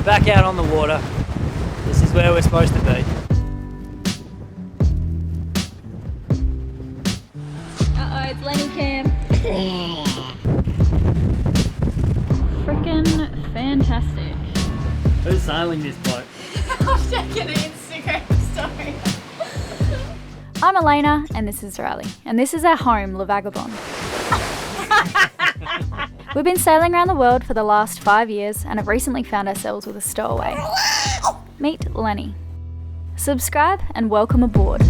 We're back out on the water. This is where we're supposed to be. Uh-oh, it's Lenny Cam. Frickin' fantastic. Who's sailing this boat? I'm taking an Instagram story. I'm Elayna, and this is Raleigh, and this is our home, La Vagabonde. We've been sailing around the world for the last 5 years and have recently found ourselves with a stowaway. Meet Lenny. Subscribe and welcome aboard.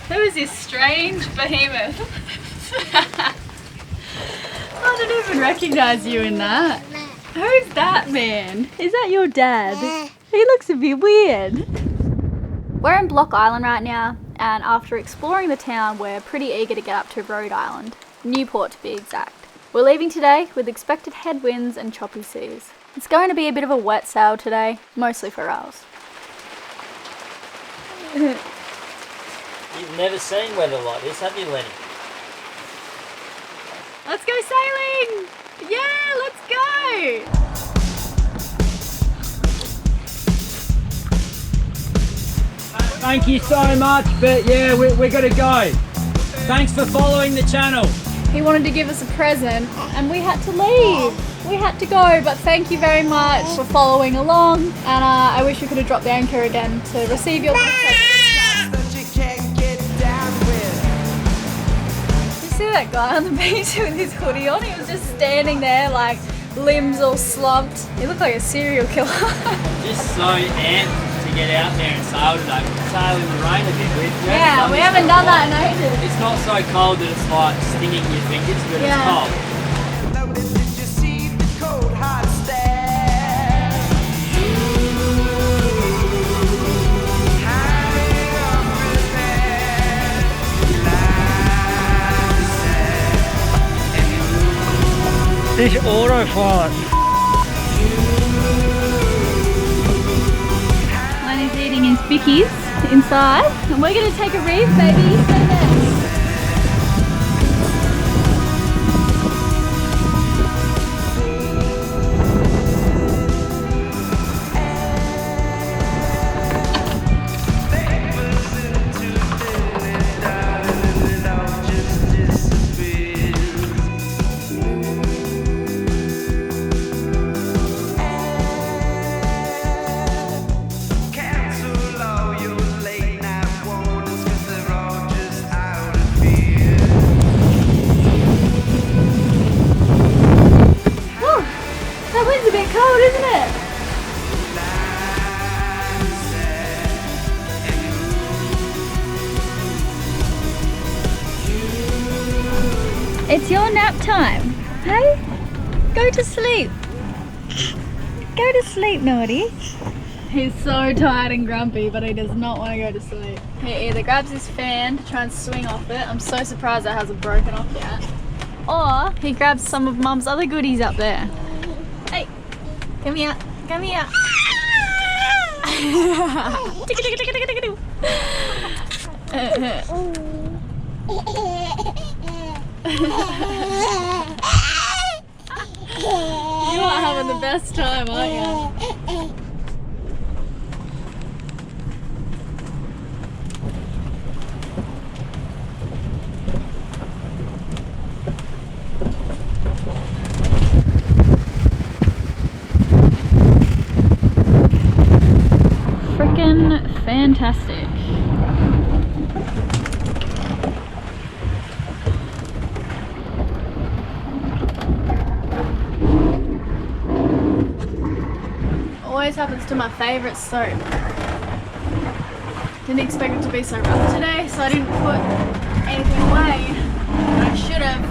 Who is this strange behemoth? I don't even recognise you in that. Who's that man? Is that your dad? He looks a bit weird. We're in Block Island right now, and after exploring the town, we're pretty eager to get up to Rhode Island, Newport to be exact. We're leaving today with expected headwinds and choppy seas. It's going to be a bit of a wet sail today, mostly for us. You've never seen weather like this, have you, Lenny? Let's go sailing! Yeah, let's go! Thank you so much, but yeah, we're gonna go. Thanks for following the channel. He wanted to give us a present and we had to leave. We had to go, but thank you very much for following along, and I wish we could have dropped the anchor again to receive your present. See that guy on the beach with his hoodie on? He was just standing there like limbs all slumped. He looked like a serial killer. Just so amped to get out there and sail today. We sail in the rain a bit. We haven't done that in ages. It's not so cold that it's like stinging your fingers, but it's cold. This autopilot. Lenny's eating his bickies inside, and we're going to take a reef, baby. Stay there. Isn't it? It's your nap time, hey? Go to sleep. Go to sleep, naughty. He's so tired and grumpy, but he does not want to go to sleep. He either grabs his fan to try and swing off it. I'm so surprised that hasn't broken off yet. Or he grabs some of Mum's other goodies up there. Hey. Come here, come here. You are having the best time, aren't you? Fantastic. Always happens to my favourite soap. Didn't expect it to be so rough today, so I didn't put anything away. I should have.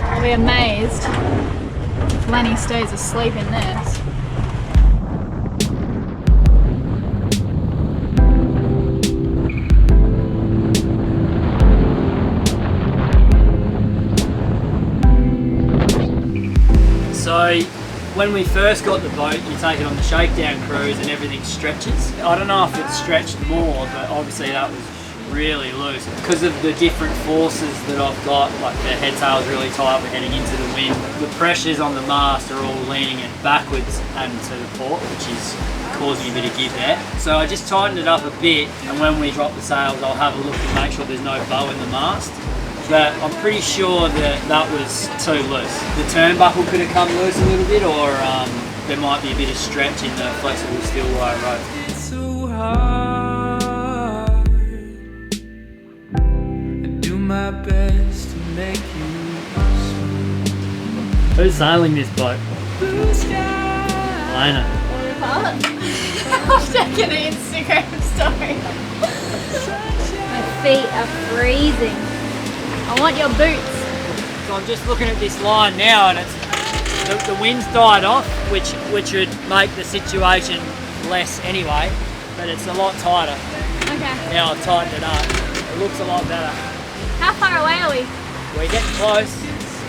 I'll be amazed if Lenny stays asleep in this. So when we first got the boat, you take it on the shakedown cruise and everything stretches. I don't know if it stretched more, but obviously that was really loose. Because of the different forces that I've got, like the head sail's really tight, we're heading into the wind. The pressures on the mast are all leaning it backwards and to the port, which is causing a bit of give there. So I just tightened it up a bit, and when we drop the sails, I'll have a look and make sure there's no bow in the mast. But I'm pretty sure that that was too loose. The turnbuckle could have come loose a little bit, or there might be a bit of stretch in the flexible steel wire rope. It's so hard. I do my best to make you smile. Who's sailing this boat? Blue sky. Elayna. I'm taking an Instagram story. My feet are freezing. I want your boots. So I'm just looking at this line now, and it's the wind's died off, which would make the situation less anyway, but it's a lot tighter. Okay. Now I've tightened it up. It looks a lot better. How far away are we? We're getting close.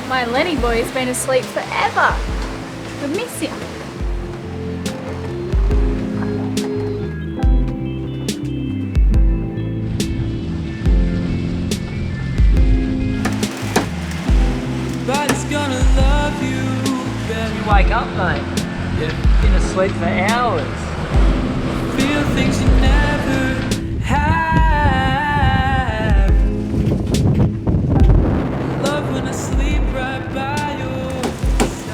My Lenny boy's been asleep forever. We miss him. Body's gonna love you better. You wake up, mate. Yeah. Been asleep for hours. Feel things you never have. Love when I sleep right by your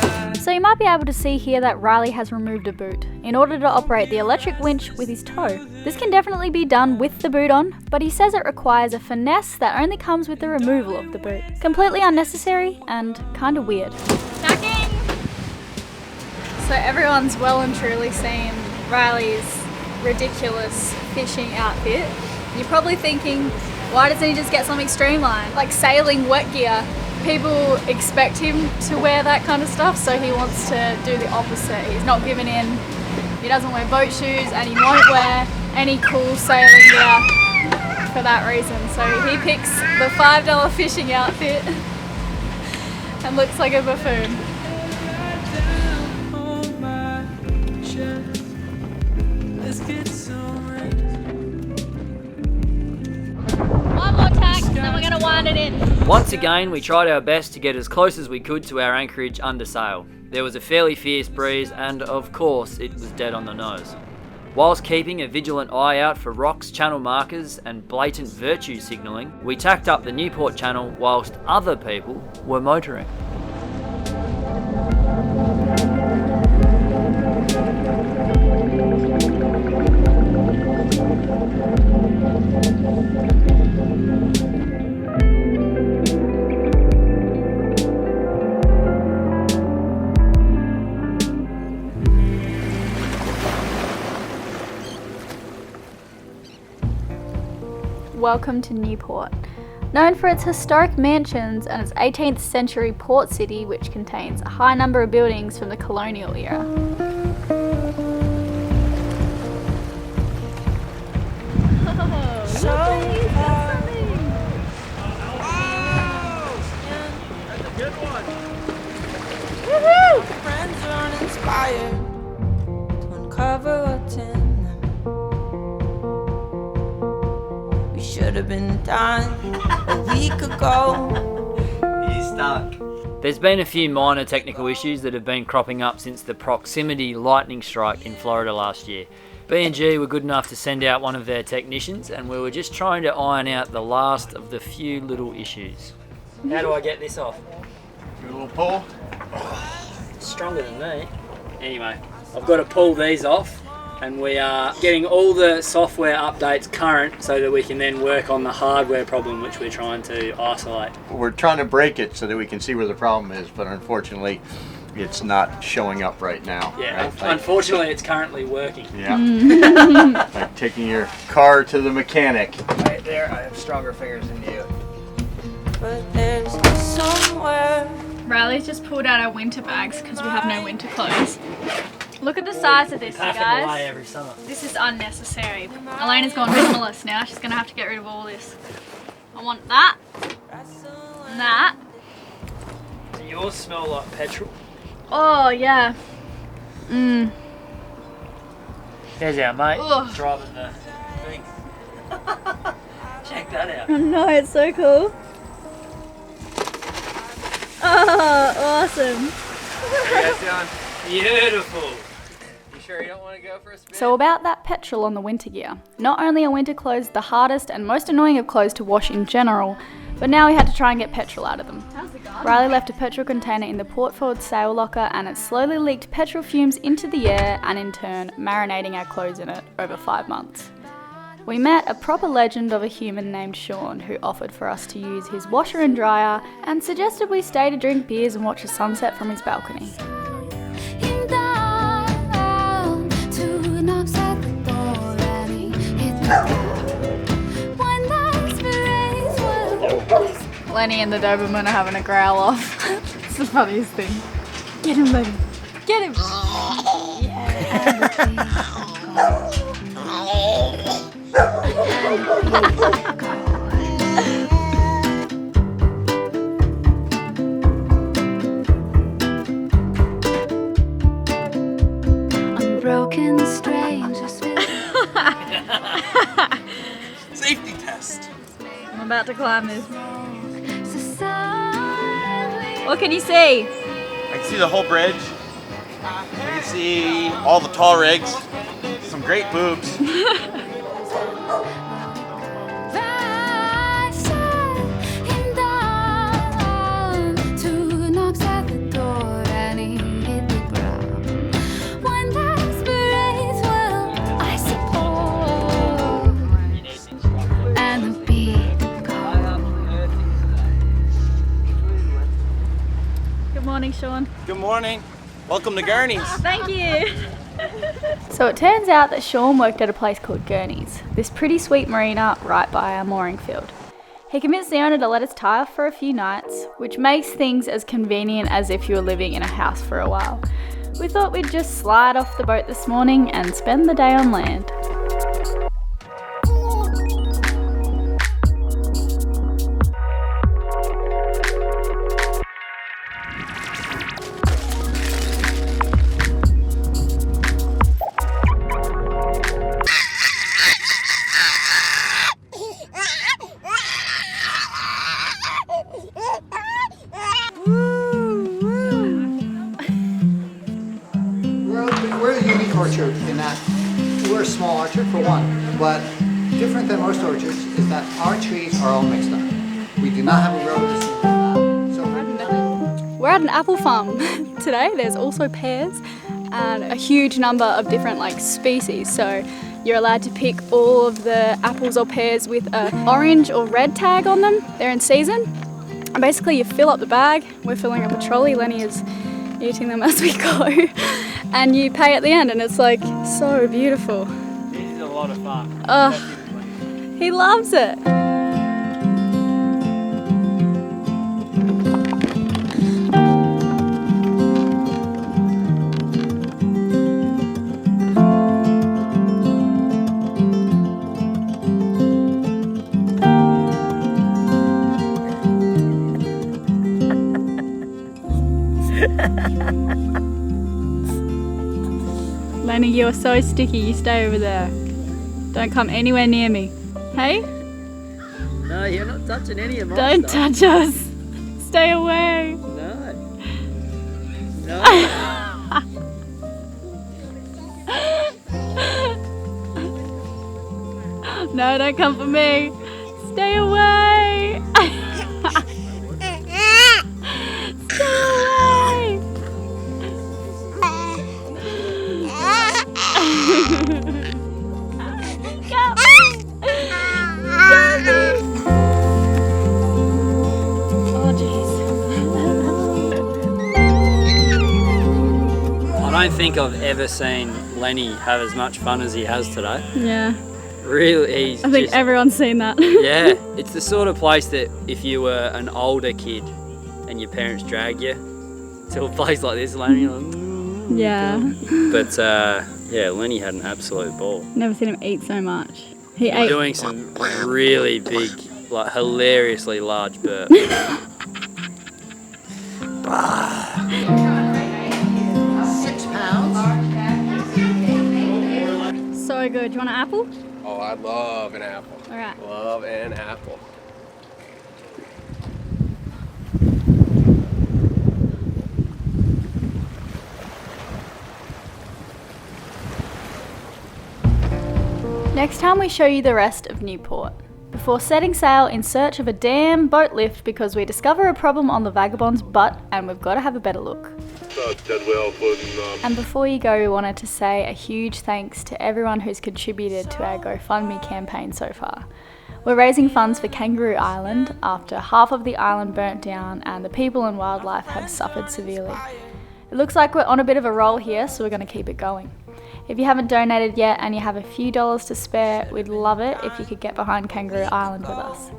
side. So you might be able to see here that Riley has removed a boot in order to operate the electric winch with his toe. This can definitely be done with the boot on, but he says it requires a finesse that only comes with the removal of the boot. Completely unnecessary and kind of weird. Tacking! So everyone's well and truly seen Riley's ridiculous fishing outfit. You're probably thinking, why doesn't he just get something streamlined? Like sailing wet gear. People expect him to wear that kind of stuff, so he wants to do the opposite. He's not giving in. He doesn't wear boat shoes, and he won't wear any cool sailing gear for that reason. So he picks the $5 fishing outfit and looks like a buffoon. On my chest. Let's get some rest. One more tack, then we're gonna wind it in. Once again, we tried our best to get as close as we could to our anchorage under sail. There was a fairly fierce breeze, and of course it was dead on the nose. Whilst keeping a vigilant eye out for rocks, channel markers and blatant virtue signalling, we tacked up the Newport Channel whilst other people were motoring. Welcome to Newport. Known for its historic mansions and its 18th century port city, which contains a high number of buildings from the colonial era. Friends are uninspired to uncover what's in them. We should have been done a week ago. He's stuck. There's been a few minor technical issues that have been cropping up since the proximity lightning strike in Florida last year. B&G were good enough to send out one of their technicians, and we were just trying to iron out the last of the few little issues. How do I get this off? Give it a little pull. It's stronger than me. Anyway, I've got to pull these off, and we are getting all the software updates current so that we can then work on the hardware problem which we're trying to isolate. We're trying to break it so that we can see where the problem is, but unfortunately, it's not showing up right now. Yeah, right? unfortunately it's currently working. Yeah. Like taking your car to the mechanic. Right there, I have stronger fingers than you. But there's somewhere. Riley's just pulled out our winter bags because we have no winter clothes. Look at the size of this, you Pack them away guys. every summer. This is unnecessary. Elayna's gone minimalist now. She's going to have to get rid of all this. I want that and that. Do yours smell like petrol? Oh, yeah. There's our mate Ugh. driving the thing. Check that out. I know, it's so cool. Oh, awesome. Beautiful. You sure you don't want to go for a spin? So about that petrol on the winter gear. Not only are winter clothes the hardest and most annoying of clothes to wash in general, but now we had to try and get petrol out of them. Riley left a petrol container in the port forward sail locker and it slowly leaked petrol fumes into the air and in turn marinating our clothes in it over 5 months. We met a proper legend of a human named Sean who offered for us to use his washer and dryer and suggested we stay to drink beers and watch the sunset from his balcony. Lenny and the Doberman are having a growl off. It's the funniest thing. Get him, Lenny. Get him. Unbroken strangers. Safety test. I'm about to climb this. What can you see? I can see the whole bridge. I can see all the tall rigs. Some great boobs. Good morning, Sean. Good morning. Welcome to Gurney's. Thank you. So it turns out that Sean worked at a place called Gurney's, this pretty sweet marina right by our mooring field. He convinced the owner to let us tie off for a few nights, which makes things as convenient as if you were living in a house for a while. We thought we'd just slide off the boat this morning and spend the day on land. We're a unique orchard in that we're a small orchard for one, but different than most orchards is that our trees are all mixed up. We do not have a row this We're at an apple farm today. There's also pears and a huge number of different species. So you're allowed to pick all of the apples or pears with an orange or red tag on them. They're in season. And basically you fill up the bag. We're filling up a trolley. Lenny is eating them as we go. And you pay at the end and it's so beautiful. This is a lot of fun. He loves it. Lenny, you're so sticky. You stay over there. Don't come anywhere near me. Hey? No, you're not touching any of my Don't stuff. touch us. Stay away. No. No. No, don't come for me. Stay away. Stay away. I don't think I've ever seen Lenny have as much fun as he has today. Yeah, Really, he's I think just, everyone's seen that. yeah, it's the sort of place that if you were an older kid and your parents dragged you to a place like this, Lenny, you're like, Yeah. but yeah, Lenny had an absolute ball. Never seen him eat so much. He ate. Doing some really big, hilariously large burps. Do you want an apple? Oh, I love an apple. All right. Love an apple. Next time we show you the rest of Newport, before setting sail in search of a damn boat lift because we discover a problem on the Vagabonde's butt and we've got to have a better look. And before you go, we wanted to say a huge thanks to everyone who's contributed to our GoFundMe campaign so far. We're raising funds for Kangaroo Island after half of the island burnt down and the people and wildlife have suffered severely. It looks like we're on a bit of a roll here, so we're going to keep it going. If you haven't donated yet and you have a few dollars to spare, we'd love it if you could get behind Kangaroo Island with us.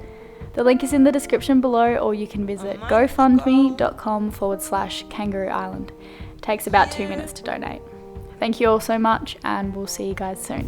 The link is in the description below, or you can visit gofundme.com/Kangaroo Island. It takes about 2 minutes to donate. Thank you all so much, and we'll see you guys soon.